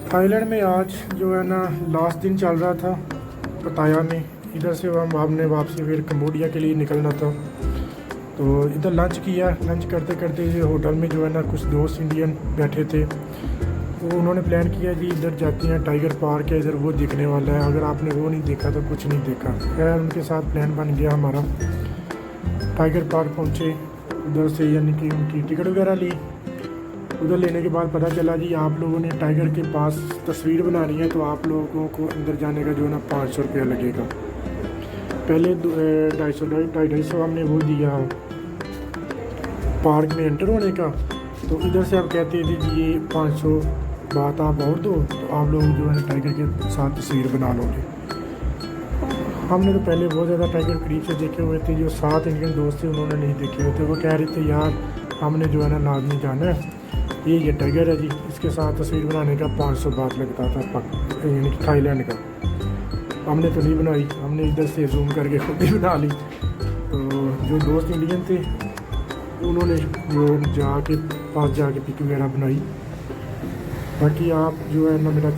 Thailand में आज जो है ना लास्ट दिन चल रहा था पताया में। इधर से हमने वापसी फिर कम्बोडिया के लिए निकलना था। तो इधर लंच किया। लंच करते करते ये होटल में जो है ना कुछ दोस्त इंडियन बैठे थे, तो उन्होंने प्लान किया जी इधर जाते हैं, टाइगर पार्क है इधर, वो दिखने वाला है, अगर आपने वो नहीं देखा तो कुछ नहीं देखा। खैर उनके साथ प्लान बन गया हमारा। टाइगर पार्क पहुँचे, उधर से यानी कि उनकी टिकट वगैरह ली। उधर लेने के बाद पता चला जी आप लोगों ने टाइगर के पास तस्वीर बनानी है तो आप लोगों को अंदर जाने का जो है ना 500 रुपया लगेगा। पहले 250 हमने वो दिया पार्क में एंटर होने का। तो इधर से आप कहते थे जी ये 500 बात आप और दो तो आप लोग जो है ना टाइगर के साथ तस्वीर बना लोगे। हमने तो पहले बहुत ज़्यादा टाइगर करीब से देखे हुए थे, जो 7 इंडियन दोस्त थे उन्होंने नहीं देखे हुए थे। वो कह रहे थे यार हमने जो है ना लाजमी जाना है, ये टाइगर है जी, इसके साथ तस्वीर बनाने का 500 बात लगता था यानी कि थाईलैंड का। हमने तो नहीं बनाई, हमने इधर से जूम करके खुद ही बना ली। तो जो दोस्त इंडियन थे उन्होंने वो जाके पास जाके पिक वगैरह बनाई। बाकी आप जो है ना मेरा